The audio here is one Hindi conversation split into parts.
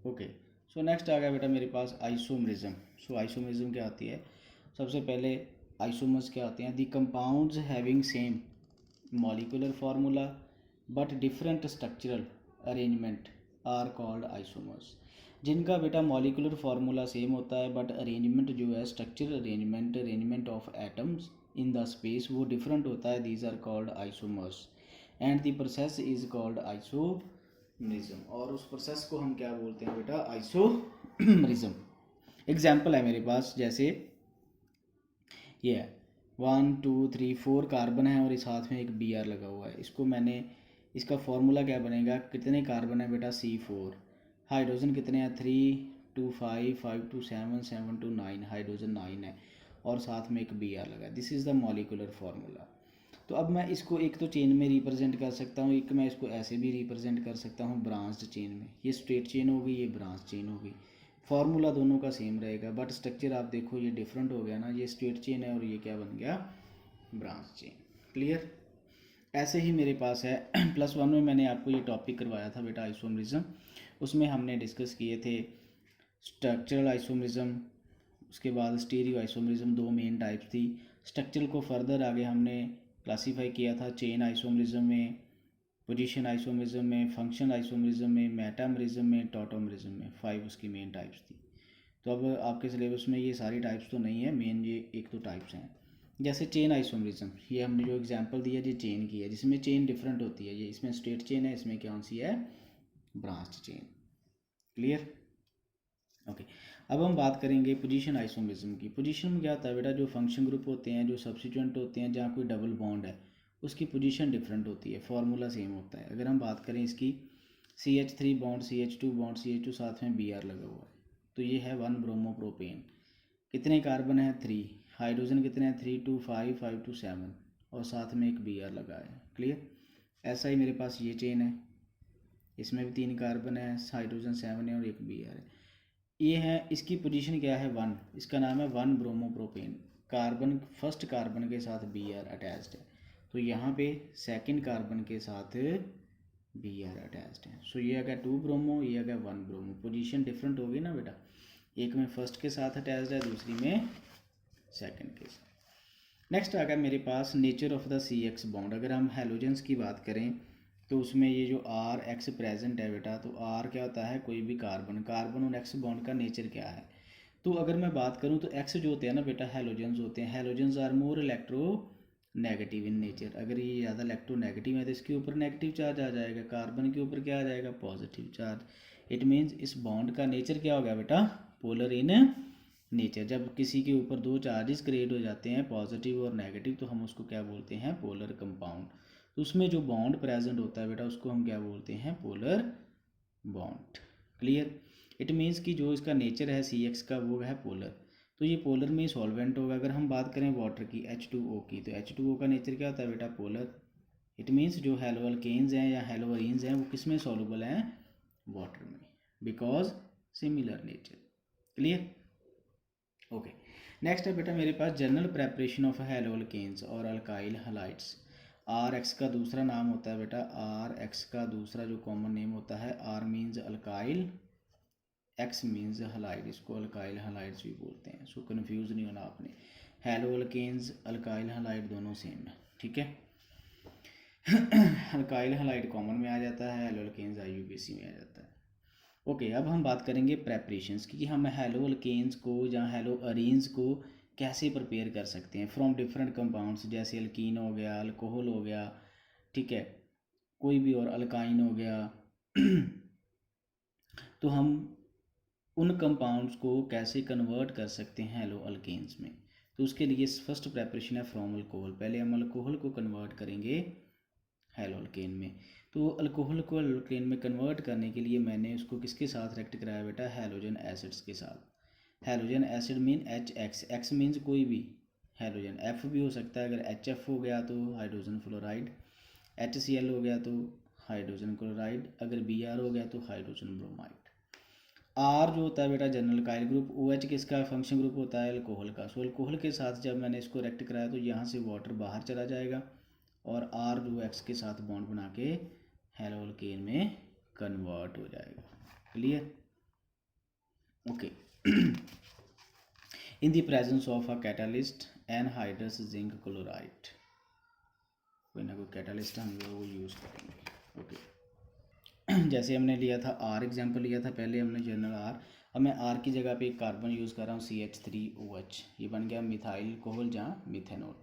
ओके, सो नेक्स्ट आ गया बेटा मेरे पास आइसोमरिज्म। सो आइसोमरिज्म क्या आती है? सबसे पहले आइसोमर्स क्या आते हैं? The compounds having same molecular formula but different structural arrangement are called isomers. जिनका बेटा मॉलिक्यूलर फार्मूला सेम होता है बट अरेंजमेंट जो है structural arrangement of atoms in the space वो डिफरेंट होता है, these are called isomers and the process is called isomerism. और उस प्रोसेस को हम क्या बोलते हैं बेटा? आइसोमरिज्म। एग्जाम्पल है मेरे पास, जैसे ये है 1 2 3 4 कार्बन है और इस हाथ में एक बी आर लगा हुआ है। इसको मैंने, इसका फॉर्मूला क्या बनेगा? कितने कार्बन है बेटा? C4। हाइड्रोजन कितने हैं? 3 2 5 5 2 7 7 2 9, हाइड्रोजन 9 है और साथ में एक बी आर लगा है। This is the molecular formula. तो अब मैं इसको एक तो चेन में रिप्रेजेंट कर सकता हूँ, एक मैं इसको ऐसे भी रिप्रेजेंट कर सकता हूँ ब्रांच्ड चेन में। ये स्ट्रेट चेन हो गई, ये ब्रांच चेन हो गई। फार्मूला दोनों का सेम रहेगा बट स्ट्रक्चर आप देखो ये डिफरेंट हो गया ना, ये स्ट्रेट चेन है और ये क्या बन गया? Branch chain. क्लियर? ऐसे ही मेरे पास है +1 में मैंने आपको ये टॉपिक करवाया था बेटा आइसोमरिज्म। उसमें हमने डिस्कस किए थे स्ट्रक्चरल आइसोमरिज्म, उसके बाद स्टीरियो आइसोमरिज्म, दो मेन टाइप्स थी। स्ट्रक्चरल को फर्दर आगे हमने क्लासीफाई किया था चेन आइसोमरिज्म में, पोजीशन आइसोमरिज्म में, फंक्शन आइसोमरिज्म में, मेटामरिज्म में, टॉटोमरिज्म में। 5 उसकी मेन टाइप्स थी। तो अब आपके सिलेबस में ये सारी टाइप्स तो नहीं है, मेन ये एक दो टाइप्स हैं। जैसे चेन आइसोमरिज्म, ये हमने जो एग्जांपल दिया ये चेन की है, जिसमें चेन डिफरेंट होती है। ये इसमें स्ट्रेट चेन है, इसमें कौन सी है? Branch chain. क्लियर? ओके, अब हम बात करेंगे पोजीशन आइसोमरिज्म की। पोजीशन में क्या होता है बेटा? जो फंक्शन ग्रुप होते हैं, जो सब्स्टिट्यूएंट होते हैं, जहाँ कोई डबल बॉन्ड है, उसकी पोजीशन डिफरेंट होती है, फार्मूला सेम होता है। अगर हम बात करें इसकी, CH3 bond CH2 bond CH2 साथ में Br लगा हुआ है, तो ये है 1 ब्रोमोप्रोपेन। कितने कार्बन है? 3। हाइड्रोजन कितने हैं? 3 2 5 5 2 7 और साथ में एक Br लगा है। क्लियर? ऐसा ही मेरे पास ये चेन है, इसमें भी 3 कार्बन है, हाइड्रोजन 7 है और एक Br है। ये है, इसकी पोजीशन क्या है? 1। इसका नाम है 1 ब्रोमोप्रोपेन। कार्बन, फर्स्ट कार्बन के साथ Br अटैच्ड है, तो यहाँ पे सेकंड कार्बन के साथ Br अटैच्ड है। सो ये आ गया 2 ब्रोमो, ये आ गया 1 ब्रोमो। पोजीशन डिफरेंट होगी ना बेटा, एक में फर्स्ट के साथ अटैच्ड है, दूसरी में सेकंड के साथ। नेक्स्ट आ गया मेरे पास nature of the CX bond. अगर हम हैलोजेंस की बात करें तो उसमें ये जो RX प्रेजेंट है बेटा, तो R क्या होता है? कोई भी कार्बन, कार्बन और X बॉन्ड का नेचर क्या है? तो अगर मैं बात करूं तो X जो होते हैं ना बेटा, हैलोजेंस होते हैं। Halogens are more electronegative in nature. अगर ये ज़्यादा इलेक्ट्रो नेगेटिव है तो इसके ऊपर नेगेटिव चार्ज आ जाएगा, कार्बन के ऊपर क्या आ जाएगा? Positive charge. इट मीन्स इस बॉन्ड का नेचर क्या हो गया बेटा? Polar in nature. जब किसी के ऊपर दो चार्जेस क्रिएट हो जाते हैं, पॉजिटिव और नेगेटिव, तो हम उसको क्या बोलते हैं? Polar compound. तो उसमें जो बॉन्ड प्रेजेंट होता है बेटा, उसको हम क्या बोलते हैं? Polar bond. Clear? It means कि जो इसका नेचर है CX का, वो है पोलर। तो ये पोलर में सॉल्वेंट होगा। अगर हम बात करें वाटर की, H2O की, तो H2O का नेचर क्या होता है बेटा? पोलर। इट मीन्स जो हेलो अल्केन्स हैं या हेलो अरीन्स हैं वो किस में सॉल्युबल हैं? वाटर में, because similar nature. Clear? Okay, next है बेटा मेरे पास general preparation of halo alkanes और अल्काइल हलाइड्स। RX का दूसरा नाम होता है बेटा, RX का दूसरा जो कॉमन नेम होता है, R means alkyl, X means halide, इसको अल्काइल हलाइड्स भी बोलते हैं। सो कन्फ्यूज़ नहीं होना आपने, हेलो अल्केन्स अल्काइल हलाइड दोनों सेम है। ठीक है? अल्काइल हलाइड कॉमन में आ जाता है, हेलो अल्केन्स IUPAC में आ जाता है। ओके, अब हम बात करेंगे प्रेपरेशंस की, कि हम हेलो अल्केन्स को या हेलो अरीन्स को कैसे प्रिपेयर कर सकते हैं फ्रॉम डिफरेंट कंपाउंड्स। जैसे अल्कीन हो गया, अल्कोहल हो गया, ठीक है, कोई भी और अल्काइन हो गया तो हम उन कंपाउंड्स को कैसे कन्वर्ट कर सकते हैं हेलो अल्केन्स में? तो उसके लिए फर्स्ट प्रेपरेशन है फ्रॉम अल्कोहल। पहले हम अल्कोहल को कन्वर्ट करेंगे हेलो अल्केन में। तो अल्कोहल को अल्केन में कन्वर्ट करने के लिए मैंने उसको किसके साथ रिएक्ट कराया बेटा? हैलोजन एसिड्स के साथ। Halogen acid mean HX, X means कोई भी हैलोजन, F भी हो सकता है। अगर HF हो गया तो हाइड्रोजन फ्लोराइड, HCl हो गया तो हाइड्रोजन क्लोराइड, अगर Br हो गया तो हाइड्रोजन ब्रोमाइड। R जो होता है बेटा जनरल काइल ग्रुप, OH किसका फंक्शन ग्रुप होता है? अल्कोहल का। सो अल्कोहल के साथ जब मैंने इसको रिएक्ट कराया तो यहाँ से वाटर बाहर चला जाएगा और R जो X के साथ बॉन्ड बना के हेलो अल्केन में कन्वर्ट हो जाएगा। Clear? Okay. In the presence of a catalyst anhydrous zinc chloride, कोई ना कोई कैटालिस्ट हम वो यूज़ करेंगे। ओके जैसे हमने लिया था आर, एग्जांपल लिया था पहले हमने जनरल आर। अब मैं आर की जगह पे एक कार्बन यूज़ कर रहा हूँ CH3OH, ये बन गया मिथाइल कोहल जहाँ मिथेनॉल।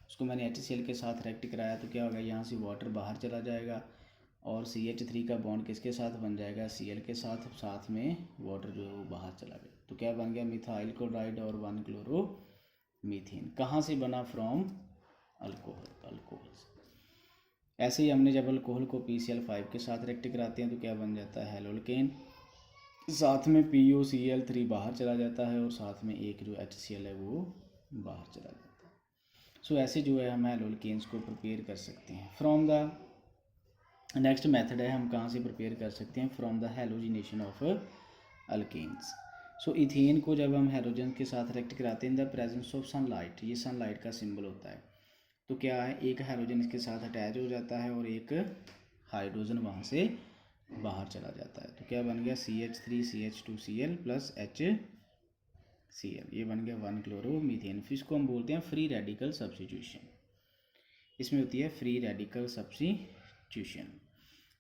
उसको मैंने HCl के साथ रिएक्ट कराया तो क्या होगा, यहाँ से वाटर बाहर चला जाएगा और CH3 का बॉन्ड किसके साथ बन जाएगा, Cl के साथ, साथ में वाटर जो है वो बाहर चला गया। तो क्या बन गया, मिथाइल क्लोराइड और 1 क्लोरो मीथेन। कहाँ से बना, फ्रॉम अल्कोहल, अल्कोहल से। ऐसे ही हमने जब अल्कोहल को PCl5 के साथ रिएक्ट कराते हैं तो क्या बन जाता है, हेलोल्केन, साथ में PuCl3 बाहर चला जाता है और साथ में एक जो HCl है वो बाहर चला जाता है। सो ऐसे जो है हम हेलोल्केन्स को प्रिपेयर कर सकते हैं फ्रॉम द नेक्स्ट मेथड है, हम कहाँ से प्रिपेयर कर सकते हैं, from the halogenation of alkanes. So ethane को जब हम हेलोजन के साथ रिएक्ट कराते हैं in the presence of sunlight, ये सनलाइट का सिंबल होता है, तो क्या है, एक हेलोजन इसके साथ अटैच हो जाता है और एक हाइड्रोजन वहाँ से बाहर चला जाता है। तो क्या बन गया, CH3CH2Cl प्लस HCl, ये बन गया 1 क्लोरो मीथेन। फिर इसको हम बोलते हैं फ्री रेडिकल सब्स्टिट्यूशन, इसमें होती है फ्री रेडिकल सब्स्टिट्यूशन।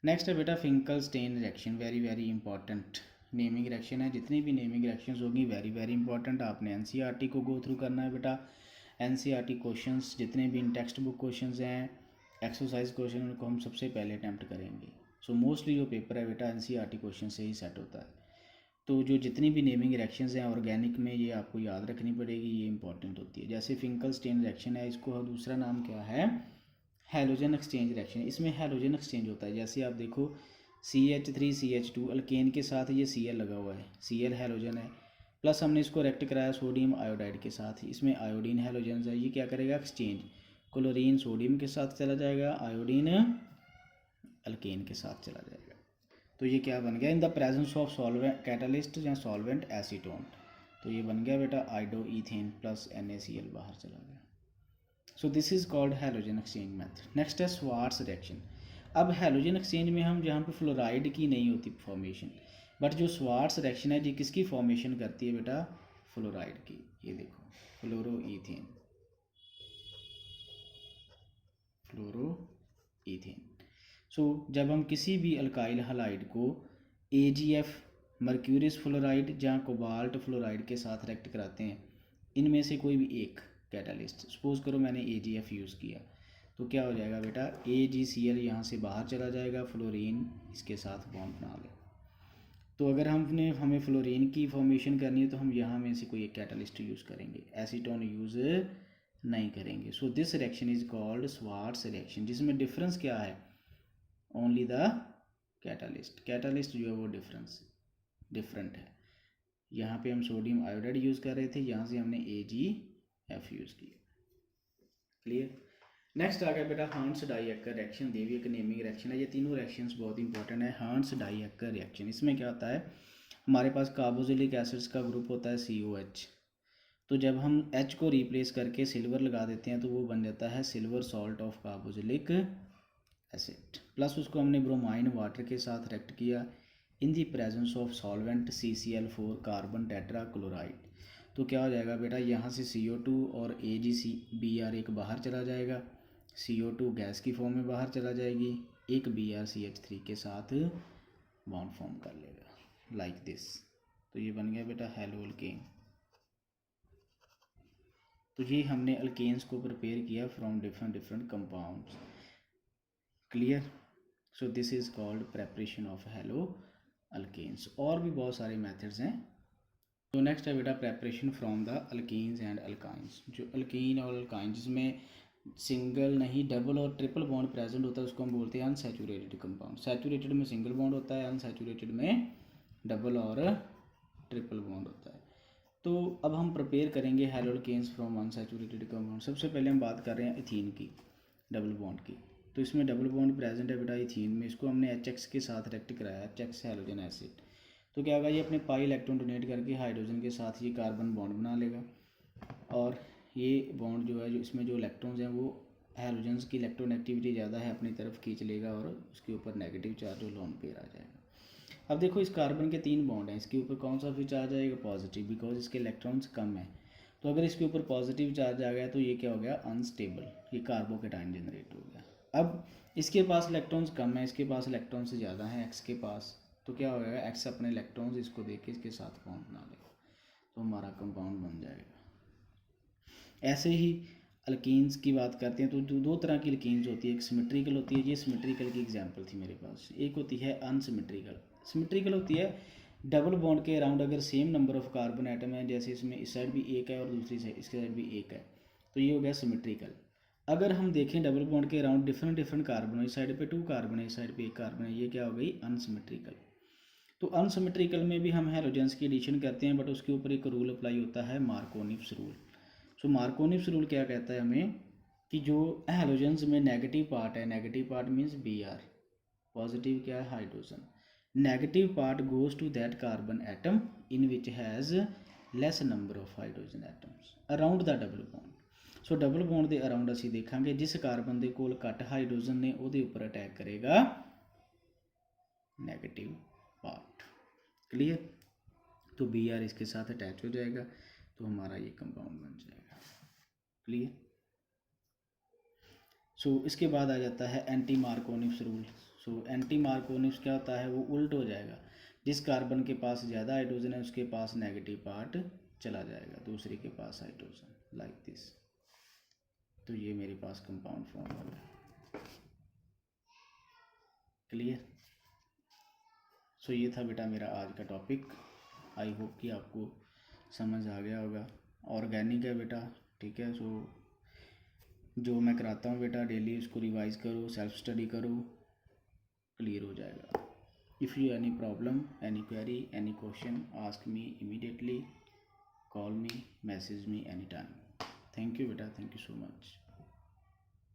नेक्स्ट है बेटा Finkel-stand reaction, very very important naming reaction है। जितनी भी नेमिंग रिएक्शंस होगी वेरी वेरी इंपॉर्टेंट, आपने NCERT को गो थ्रू करना है बेटा। NCERT क्वेश्चंस जितने भी इन टेक्स्ट बुक क्वेश्चंस हैं, एक्सरसाइज क्वेश्चन, उनको हम सबसे पहले अटैम्प्ट करेंगे। सो मोस्टली जो पेपर है बेटा NCERT क्वेश्चन से ही सेट होता है। तो जो जितनी भी नेमिंग रिएक्शंस हैं ऑर्गेनिक में, ये आपको याद रखनी पड़ेगी, ये इंपॉर्टेंट होती है। जैसे फिंकल-स्टेन रिएक्शन है, इसको दूसरा नाम क्या है, हैलोजन एक्सचेंज रिएक्शन। इसमें हैलोजन एक्सचेंज होता है, जैसे आप देखो CH3CH2 अल्केन के साथ ये Cl लगा हुआ है, Cl हैलोजन है, प्लस हमने इसको रिएक्ट कराया सोडियम आयोडाइड के साथ, इसमें आयोडीन हैलोजन है, ये क्या करेगा, एक्सचेंज, क्लोरीन सोडियम के साथ चला जाएगा, आयोडीन अल्केन के साथ चला जाएगा। तो ये क्या बन गया, इन the presence of solvent catalyst या सॉल्वेंट एसीटोन, तो ये बन गया बेटा आइडो ईथेन प्लस NaCl बाहर चला गया। सो this is called halogen exchange method. Next है स्वार्ट्स रिएक्शन। अब हैलोजन एक्सचेंज में हम जहाँ पे फ्लोराइड की नहीं होती फॉर्मेशन, बट जो स्वार्ट्स रिएक्शन है जी किसकी फॉर्मेशन करती है बेटा, फ्लोराइड की। ये देखो फ्लोरोईथेन, फ्लोरोईथेन। सो जब हम किसी भी अल्काइल हलाइड को AgF मर्क्यूरियस फ्लोराइड या कोबाल्ट फ्लोराइड के साथ रिएक्ट कराते हैं, इनमें से कोई भी एक कैटालिस्ट, सपोज करो मैंने AgF यूज़ किया, तो क्या हो जाएगा बेटा, AgCl यहाँ से बाहर चला जाएगा, फ्लोरीन इसके साथ बॉन्ड बना ले। तो अगर हमें फ्लोरीन की फॉर्मेशन करनी है तो हम यहाँ में से कोई एक कैटालिस्ट यूज़ करेंगे, एसीटोन यूज़ नहीं करेंगे। So this reaction is called Swarts reaction, जिसमें डिफरेंस क्या है, ओनली द कैटालिस्ट, कैटालिस्ट जो है वो डिफरेंट है। यहाँ पे हम सोडियम आयोडाइड यूज़ कर रहे थे, यहाँ से हमने AgF यूज़ किया। क्लियर। नेक्स्ट आ गया बेटा हार्न्स डाई-एक्कर रिएक्शन, देवी एक नेमिंग रिएक्शन है। ये तीनों रिएक्शंस बहुत इंपॉर्टेंट है। हार्न्स डाई-एक्कर रिएक्शन, इसमें क्या होता है, हमारे पास कार्बोक्सिलिक एसिड्स का ग्रुप होता है COH, तो जब हम H को रिप्लेस करके सिल्वर लगा देते हैं तो वो बन जाता है silver salt of carboxylic acid, plus उसको हमने ब्रोमाइन वाटर के साथ रिएक्ट किया in the presence of solvent CCl4 carbon tetrachloride, तो क्या हो जाएगा बेटा, यहाँ से CO2 और AgBr एक बाहर चला जाएगा, CO2 गैस की फॉर्म में बाहर चला जाएगी, एक BrCH3 के साथ बॉन्ड फॉर्म कर लेगा लाइक दिस। तो ये बन गया बेटा हेलो अल्केन। तो ये हमने अल्केन्स को प्रिपेयर किया from different compounds. Clear. So this is called preparation of halo alkanes. और भी बहुत सारे मेथड्स हैं। तो नेक्स्ट है बेटा preparation from the alkenes and alkynes. जो अल्कीन और अल्काइन जिसमें सिंगल नहीं डबल और ट्रिपल बॉन्ड प्रेजेंट होता है उसको हम बोलते हैं अनसैचुरेटेड कंपाउंड। सैचुरेटेड में सिंगल बॉन्ड होता है, अनसैचुरेटेड में डबल और ट्रिपल बॉन्ड होता है। तो अब हम प्रिपेयर करेंगे हेलोल्केन्स फ्रॉम अनसैचुरेटेड कंपाउंड। सबसे पहले हम बात कर रहे हैं इथीन की, डबल बॉन्ड की। तो इसमें डबल बॉन्ड प्रेजेंट है बेटा इथीन में, इसको हमने HX के साथ रिएक्ट कराया, HX हैलोजन एसिड। तो क्या होगा, ये अपने पाई इलेक्ट्रॉन डोनेट करके हाइड्रोजन के साथ ये कार्बन बॉन्ड बना लेगा, और ये बॉन्ड जो है, जो इसमें जो इलेक्ट्रॉन्स हैं वो हैलोजन्स की इलेक्ट्रॉन एक्टिविटी ज़्यादा है, अपनी तरफ खींच लेगा और उसके ऊपर नेगेटिव चार्ज और लोन पेयर आ जाएगा। अब देखो इस कार्बन के 3 बॉन्ड हैं, इसके ऊपर कौन सा फिर चार्ज आएगा? पॉजिटिव, बिकॉज इसके इलेक्ट्रॉन्स कम है। तो अगर इसके ऊपर पॉजिटिव चार्ज आ गया तो ये क्या हो गया? अनस्टेबल, ये कार्बोकेटाइन जनरेट हो गया। अब इसके पास इलेक्ट्रॉन्स कम है, इसके पास इलेक्ट्रॉन्स ज़्यादा हैं एक्स के पास, तो क्या हो जाएगा? एक्स अपने इलेक्ट्रॉन्स इसको दे के इसके साथ बॉन्ड बना लेगा, तो हमारा कंपाउंड बन जाएगा। ऐसे ही अल्कीन्स की बात करते हैं तो दो तरह की अल्कीन्स होती है, एक सिमेट्रिकल होती है, ये सिमेट्रिकल की एग्जांपल थी मेरे पास। एक होती है अनसिमेट्रिकल। सिमेट्रिकल होती है डबल बॉन्ड के अराउंड अगर same number of carbon atom है, जैसे इसमें इस साइड भी एक है और दूसरी साइड इसके साइड भी एक है, तो ये हो गया सिमेट्रिकल। अगर हम देखें डबल बॉन्ड के अराउंड डिफरेंट कार्बन है, इस साइड पे 2 कार्बन है, इस साइड पे 1 कार्बन है, ये क्या हो गई? अनसिमेट्रिकल। तो अनसिमेट्रिकल में भी हम हैलोजेंस की एडिशन करते हैं, बट उसके ऊपर एक रूल अप्लाई होता है, मार्कोनिव्स रूल। सो मार्कोनिव्स रूल क्या कहता है हमें कि जो हैलोजेंस में नेगेटिव पार्ट है, negative part means Br, positive क्या है? Hydrogen. Negative part goes to that carbon atom in which has less number of hydrogen atoms around the double bond. So double bond के अराउंड असीं देखांगे जिस कार्बन के कोल घट हाइड्रोजन ने उहदे उपर अटैक करेगा नेगेटिव पार्ट। क्लियर? तो Br इसके साथ अटैच हो जाएगा, तो हमारा ये कंपाउंड बन जाएगा। क्लियर? सो इसके बाद आ जाता है एंटी मार्कोनिव्स रूल। सो एंटी मार्कोनिव्स क्या होता है? वो उल्ट हो जाएगा, जिस कार्बन के पास ज़्यादा हाइड्रोजन है उसके पास नेगेटिव पार्ट चला जाएगा, दूसरे के पास हाइड्रोजन, लाइक दिस। तो ये मेरे पास कंपाउंड फॉर्म हो गया। क्लियर? सो ये था बेटा मेरा आज का टॉपिक। आई होप कि आपको समझ आ गया होगा। ऑर्गेनिक है बेटा, ठीक है। सो जो मैं कराता हूँ बेटा डेली उसको रिवाइज़ करो, सेल्फ स्टडी करो, क्लियर हो जाएगा। If you any problem, any query, any question, ask me immediately, call me, message me any time. Thank you बेटा, थैंक यू सो मच।